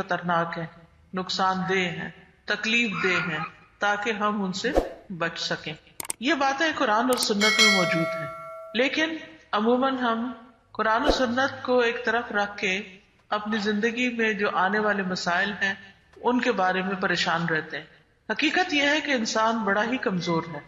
خطرناک ہیں، نقصان دہ ہیں، تکلیف دہ ہیں، تاکہ ہم ان سے بچ سکیں. یہ باتیں قرآن اور سنت میں موجود ہیں، لیکن عموماً ہم قرآن و سنت کو ایک طرف رکھ کے اپنی زندگی میں جو آنے والے مسائل ہیں ان کے بارے میں پریشان رہتے ہیں. حقیقت یہ ہے کہ انسان بڑا ہی کمزور ہے،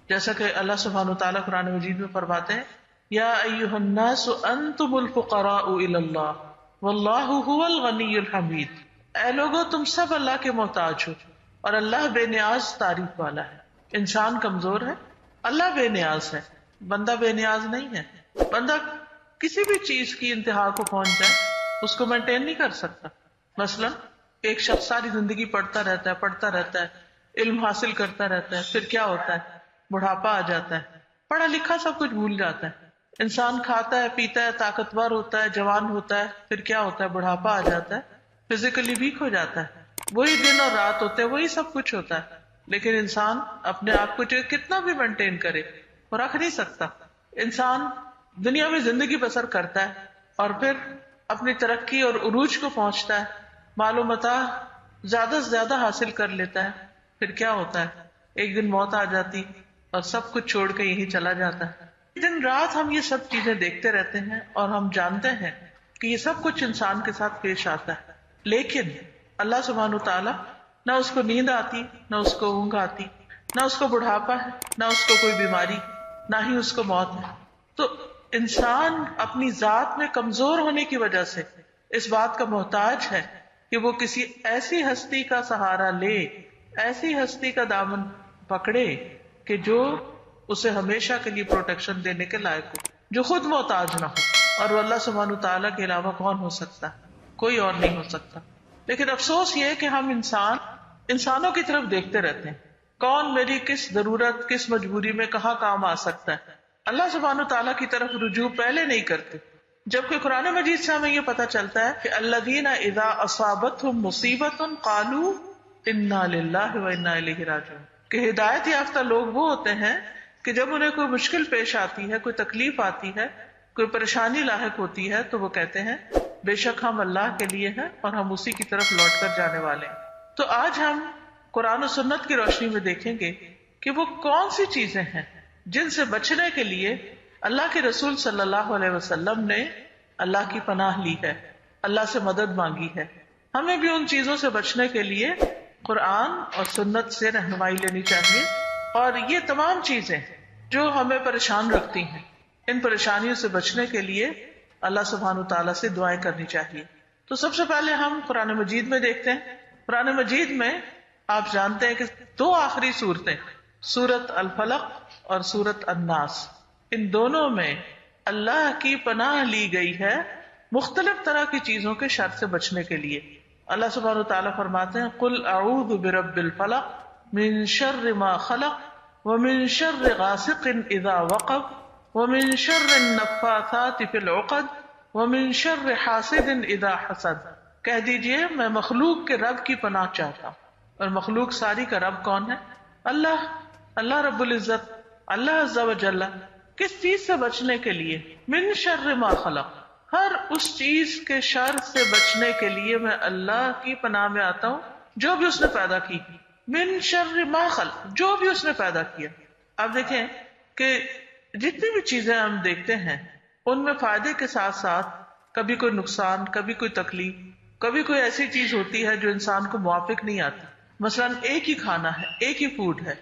جیسا کہ اللہ سبحانہ وتعالیٰ قرآن مجید میں فرماتے ہیں یا ایھا الناس انتم الفقراء الی اللہ واللہ ھو الغنی الحمید. اے لوگو تم سب اللہ کے محتاج ہو اور اللہ بے نیاز تعریف والا ہے. انسان کمزور ہے، اللہ بے نیاز ہے، بندہ بے نیاز نہیں ہے. بندہ کسی بھی چیز کی انتہا کو پہنچ جائے اس کو مینٹین نہیں کر سکتا. مثلا ایک شخص ساری زندگی پڑھتا رہتا ہے، علم حاصل کرتا رہتا ہے، پھر کیا ہوتا ہے؟ بڑھاپا آ جاتا ہے، پڑھا لکھا سب کچھ بھول جاتا ہے. انسان کھاتا ہے، پیتا ہے، طاقتور ہوتا ہے، جوان ہوتا ہے، پھر کیا ہوتا ہے؟ بڑھاپا آ جاتا ہے، فزیکلی ویک ہو جاتا ہے. وہی دن اور رات ہوتے ہیں، وہی سب کچھ ہوتا ہے، لیکن انسان اپنے آپ کو کتنا بھی مینٹین کرے وہ رکھ نہیں سکتا. انسان دنیا میں زندگی بسر کرتا ہے اور پھر اپنی ترقی اور عروج کو پہنچتا ہے، مال و متاع زیادہ سے زیادہ حاصل کر لیتا ہے، پھر کیا ہوتا ہے؟ ایک دن موت آ جاتی اور سب کچھ چھوڑ کے یہیں چلا جاتا ہے. دن رات ہم یہ سب چیزیں دیکھتے رہتے ہیں اور ہم جانتے ہیں کہ یہ سب کچھ انسان کے ساتھ پیش آتا ہے، لیکن اللہ سبحانہ وتعالیٰ نہ اس کو نیند آتی، نہ اس کو اونگ آتی، نہ اس کو بڑھاپا ہے، نہ اس کو کوئی بیماری، نہ ہی اس کو موت ہے. تو انسان اپنی ذات میں کمزور ہونے کی وجہ سے اس بات کا محتاج ہے کہ وہ کسی ایسی ہستی کا سہارا لے، ایسی ہستی کا دامن پکڑے کہ جو اسے ہمیشہ کے لیے پروٹیکشن دینے کے لائق ہو، جو خود محتاج نہ ہو. اور وہ اللہ سبحانہ تعالیٰ کے علاوہ کون ہو سکتا ہے؟ کوئی اور نہیں ہو سکتا. لیکن افسوس یہ ہے کہ ہم انسانوں کی طرف دیکھتے رہتے ہیں، کون میری کس ضرورت، کس مجبوری میں کہاں کام آ سکتا ہے. اللہ سبحانہ تعالیٰ کی طرف رجوع پہلے نہیں کرتے، جبکہ قرآن مجید سے ہمیں یہ پتہ چلتا ہے کہ الذین اذا اصابتهم مصیبۃ قالوا انا للہ وانا الیہ راجعون، کہ ہدایت یافتہ لوگ وہ ہوتے ہیں کہ جب انہیں کوئی مشکل پیش آتی ہے، کوئی تکلیف آتی ہے، کوئی پریشانی لاحق ہوتی ہے، تو وہ کہتے ہیں بے شک ہم اللہ کے لیے ہیں اور ہم اسی کی طرف لوٹ کر جانے والے ہیں. تو آج ہم قرآن و سنت کی روشنی میں دیکھیں گے کہ وہ کون سی چیزیں ہیں جن سے بچنے کے لیے اللہ کے رسول صلی اللہ علیہ وسلم نے اللہ کی پناہ لی ہے، اللہ سے مدد مانگی ہے. ہمیں بھی ان چیزوں سے بچنے کے لیے قرآن اور سنت سے رہنمائی لینی چاہیے. اور یہ تمام چیزیں جو ہمیں پریشان رکھتی ہیں، ان پریشانیوں سے بچنے کے لیے اللہ سبحانہ تعالیٰ سے دعائیں کرنی چاہیے. تو سب سے پہلے ہم قرآن مجید میں دیکھتے ہیں. قرآن مجید میں آپ جانتے ہیں کہ دو آخری صورتیں، سورت الفلق اور سورت الناس، ان دونوں میں اللہ کی پناہ لی گئی ہے مختلف طرح کی چیزوں کے شر سے بچنے کے لیے. اللہ سبحانہ تعالیٰ فرماتے ہیں قل اعوذ برب الفلق من شر ما خلق ومن شر غاسق اذا وقب ومن شر النفاثات فی العقد ومن شر حاسد اذا حسد. کہہ دیجئے میں مخلوق کے رب کی پناہ چاہتا ہوں. اور مخلوق ساری کا رب کون ہے؟ اللہ. اللہ رب العزت، اللہ عز و جل. کس چیز سے بچنے کے لیے؟ من شر ما خلق، ہر اس چیز کے شر سے بچنے کے لیے میں اللہ کی پناہ میں آتا ہوں جو بھی اس نے پیدا کی. من شر ما خلق، جو بھی اس نے پیدا کیا. آپ دیکھیں کہ جتنی بھی چیزیں ہم دیکھتے ہیں ان میں فائدے کے ساتھ ساتھ کبھی کوئی نقصان، کبھی کوئی تکلیف، کبھی کوئی ایسی چیز ہوتی ہے جو انسان کو موافق نہیں آتی. مثلا ایک ہی کھانا ہے، ایک ہی فوڈ ہے،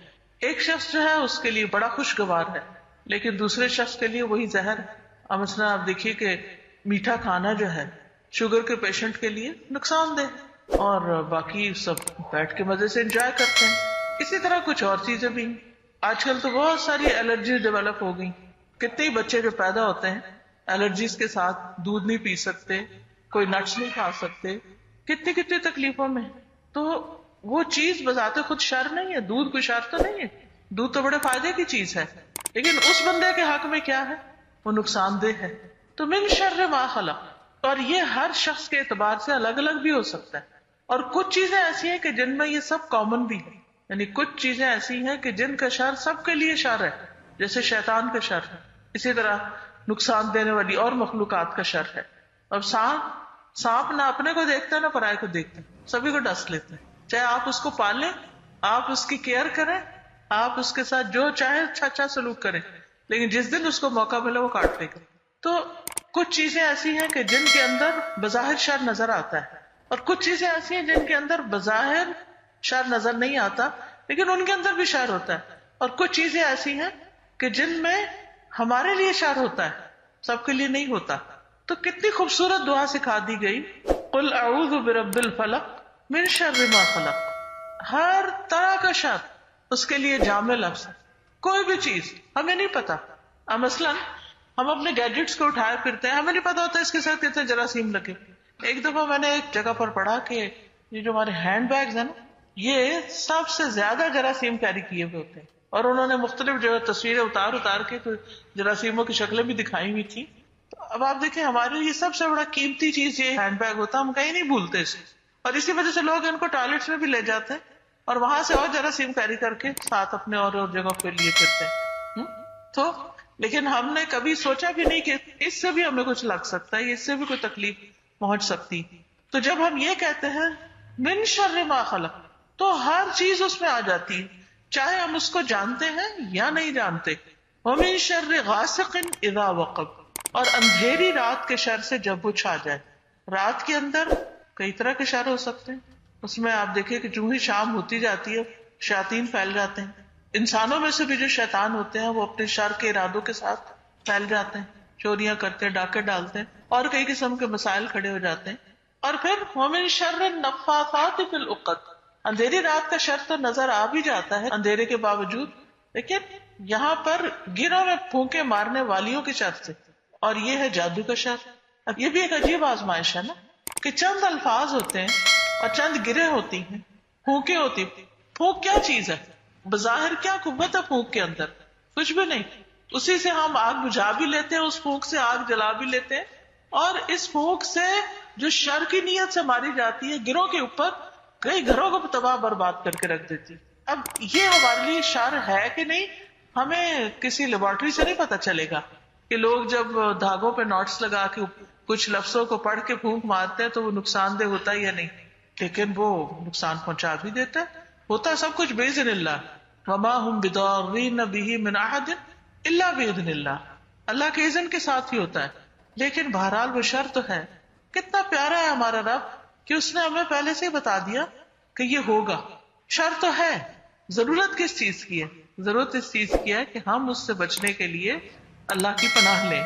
ایک شخص جو ہے اس کے لیے بڑا خوشگوار ہے لیکن دوسرے شخص کے لیے وہی زہر ہے. اور مثلا آپ دیکھیے کہ میٹھا کھانا جو ہے شوگر کے پیشنٹ کے لیے نقصان دہ اور باقی سب بیٹھ کے مزے سے انجوائے کرتے ہیں. اسی طرح کچھ اور چیزیں بھی ہیں. آج کل تو بہت ساری الرجیز ڈیولپ ہو گئی. کتنے ہی بچے جو پیدا ہوتے ہیں الرجیز کے ساتھ، دودھ نہیں پی سکتے، کوئی نٹس نہیں کھا سکتے، کتنی تکلیفوں میں. تو وہ چیز بذات خود شر نہیں ہے، دودھ کوئی شر تو نہیں ہے، دودھ تو بڑے فائدے کی چیز ہے، لیکن اس بندے کے حق میں کیا ہے؟ وہ نقصان دہ ہے. تو من شر ما خلق، اور یہ ہر شخص کے اعتبار سے الگ الگ بھی ہو سکتا ہے. اور کچھ چیزیں ایسی ہیں کہ جن میں یہ سب کامن بھی ہے، یعنی کچھ چیزیں ایسی ہیں کہ جن کا شر سب کے لیے شر ہے، جیسے شیطان کا شر ہے، اسی طرح نقصان دینے والی اور مخلوقات کا شر ہے. اور सांप ना अपने को देखता है ना पराये को देखता है, सभी को डस लेता है। चाहे आप उसको पालें, आप उसकी केयर करें, आप उसके साथ जो चाहे अच्छा अच्छा सलूक करें, लेकिन जिस दिन उसको मौका मिले वो काट देगा। तो कुछ चीजें ऐसी हैं कि जिनके अंदर बज़ाहिर शर नजर आता है, और कुछ चीजें ऐसी हैं जिनके अंदर बज़ाहिर शर नजर नहीं आता लेकिन उनके अंदर भी शर होता है, और कुछ चीजें ऐसी हैं कि जिनमें हमारे लिए शर होता है, सबके लिए नहीं होता। तो कितनी खूबसूरत दुआ सिखा दी गई, कुल अऊज़ु बिरब्बिल फलक मिन शर्रि मा खलक। हर तरह का शर उसके लिए जामे लफ्ज़। कोई भी चीज हमें नहीं पता, मसलन हम अपने गैजेट्स को उठाए फिरते हैं, हमें नहीं पता होता इसके साथ कितने जरासीम लगे। एक दफा मैंने एक जगह पर पढ़ा कि ये जो हमारे हैंड बैग्स हैं ना, ये सबसे ज्यादा जरासीम कैरी किए हुए होते हैं, और उन्होंने मुख्तलिफ जगह तस्वीरें उतार उतार के तो जरासीमों की शक्लें भी दिखाई हुई थी। तो अब आप देखें, हमारे लिए सबसे बड़ा कीमती चीज ये हैंड बैग होता है, हम कहीं नहीं भूलते इसे, और इसी वजह से लोग इनको टॉयलेट्स में भी ले जाते हैं और वहां से और जरासीम कैरी करके साथ अपने और जगह पे लिए फिरते हैं। तो लेकिन हमने कभी सोचा भी नहीं कि इससे भी हमें कुछ लग सकता है, इससे भी कोई तकलीफ पहुंच सकती। तो जब हम ये कहते हैं मिन शर्रि मा खलक, तो हर चीज उसमें आ जाती है, चाहे हम उसको जानते हैं या नहीं जानते। व मिन शर्रि गासिकिन इज़ा वक़ब, और अंधेरी रात के शर से जब वो छा जाए। रात के अंदर कई तरह के शर हो सकते हैं, उसमें आप देखिए कि जो ही शाम होती जाती है शैतान फैल जाते हैं। इंसानों में से भी जो शैतान होते हैं वो अपने शर के इरादों के साथ फैल जाते हैं, चोरियां करते हैं, डाके डालते हैं, और कई किस्म के मसाइल खड़े हो जाते हैं। और फिर वमिन शर्रि नफ़्फ़ासाति फिल उक़द, अंधेरी रात का शर तो नजर आ भी जाता है अंधेरे के बावजूद, लेकिन यहाँ पर गिरों में फूंके मारने वालियों के शर से, और ये है जादू का शर। अब ये भी एक अजीब आजमाइश है ना, कि चंद अल्फाज होते हैं और चंद गिरे होती हैं, फूंके होती। फूंक क्या चीज है, बज़ाहिर क्या कुव्वत है फूंक के अंदर, कुछ भी नहीं। उसी से हम आग बुझा भी लेते हैं, उस फूंक से आग जला भी लेते हैं, और इस फूंक से जो शर की नीयत से मारी जाती है गिरों के ऊपर, कई घरों को तबाह बर्बाद करके रख देती है। अब ये हमारे लिए शर है कि नहीं, हमें किसी लेबोरेटरी से नहीं पता चलेगा कि लोग जब धागों पे नोट्स लगा के कुछ लफ्जों को पढ़ के फूंक मारते हैं तो वो नुकसानदेह होता है या नहीं, लेकिन वो नुकसान पहुंचा भी देता है। होता सब कुछ बेइज़्निल्लाह, वमा हुम बिदार्रीन बिही मिन अहदिन इल्ला बिइज़्निल्लाह, अल्लाह के इज़्न के साथ ही होता है। लेकिन बहरहाल वो शर तो है। कितना प्यारा है हमारा रब कि उसने हमें पहले से ही बता दिया कि ये होगा। शर तो है, जरूरत किस चीज की है? जरूरत इस चीज की है कि हम उससे बचने के लिए अल्लाह की पनाह लें।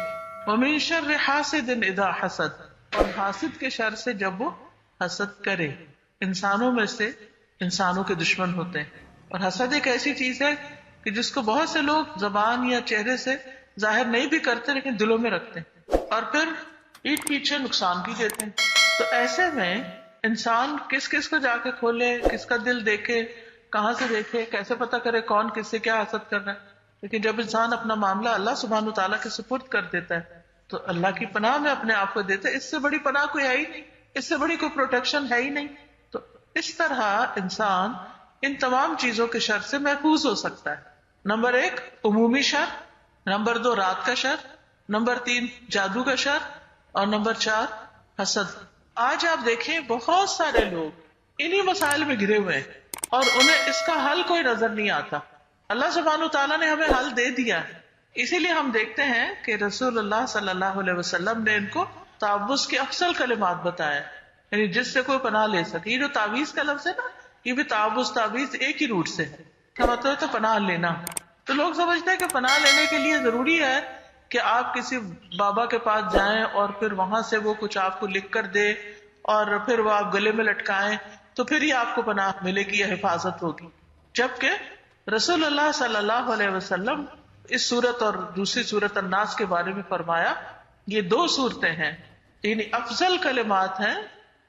वमिन शर्रि हासिदिन इज़ा हसद, और हासिद के शर से जब वो हसद करे। इंसानों में से इंसानों के दुश्मन होते हैं, और हसद एक ऐसी चीज है कि जिसको बहुत से लोग जबान या चेहरे से जाहिर नहीं भी करते लेकिन दिलों में रखते हैं, और फिर पीठ पीछे नुकसान भी देते हैं। तो ऐसे में इंसान किस किस को जाके खोले, किसका दिल देखे, कहाँ से देखे, कैसे पता करे कौन किससे क्या हसद कर रहा है। लेकिन जब इंसान अपना मामला अल्लाह सुब्हानहू तआला के सुपुर्द कर देता है तो अल्लाह की पनाह में अपने आप को देता है। इससे बड़ी पनाह कोई है ही नहीं, इससे बड़ी कोई प्रोटेक्शन है ही नहीं। तो इस तरह इंसान इन तमाम चीजों के शर से महफूज हो सकता है। नंबर 1 उमूमी शर, नंबर 2 रात का शर, नंबर 3 जादू का शर, और नंबर 4 हसद। आज आप देखें बहुत सारे लोग इन्हीं मसाइल में घिरे हुए हैं और उन्हें इसका हल कोई नजर नहीं आता। अल्लाह सुब्हानहू तआला ने हमें हल दे दिया है, इसीलिए हम देखते हैं कि रसूलुल्लाह सल्लल्लाहु अलैहि वसल्लम ने इनको तावुज़ के अफसल कलिमात बताया, यानी जिससे कोई पनाह ले सके। ये जो तावीज का लफ्ज है ना, ये भी तावुज़ तावीज एक ही रूट से है, क्या मतलब है? तो पनाह लेना। तो लोग समझते हैं कि पनाह लेने के लिए जरूरी है कि आप किसी बाबा के पास जाएं और फिर वहां से वो कुछ आपको लिख कर दे और फिर वो आप गले में लटकाएं तो फिर ही आपको पनाह मिलेगी या हिफाजत होगी। जबकि रसूलुल्लाह सल्लल्लाहु अलैहि वसल्लम इस सूरत और दूसरी सूरत अन्नास के बारे में फरमाया, ये 2 सूरतें हैं, यानी अफजल कलिमात हैं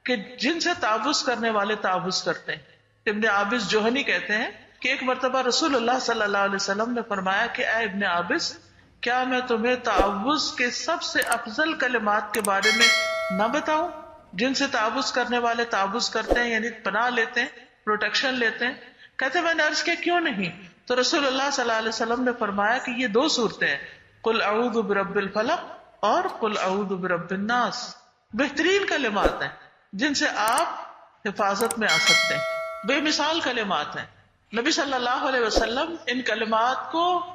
कि जिनसे तावुज़ करने वाले तावुज़ करते हैं। इब्न आबिस जोहनी कहते हैं कि एक मरतबा रसूलुल्लाह सल्लल्लाहु अलैहि वसल्लम ने फरमाया कि ऐ इब्न आबिस, क्या मैं तुम्हें तावुज़ के सबसे अफजल कलिमात के बारे में न बताऊं जिनसे तावुज़ करने वाले तावुज़ करते हैं, यानी पनाह लेते हैं, प्रोटेक्शन लेते हैं? कहते मैंने अर्ज किया क्यों नहीं? तो रसूलुल्लाह सल्लल्लाहु अलैहि वसल्लम ने फरमाया कि ये 2 सूरतें हैं, कुल अऊज़ु बिरब्बिल फलक और कुल अऊज़ु बिरब्बिन नास। بہترین کلمات ہیں جن سے آپ حفاظت میں آ سکتے ہیں، بے مثال کلمات ہیں۔ نبی صلی اللہ علیہ وسلم ان کلمات کو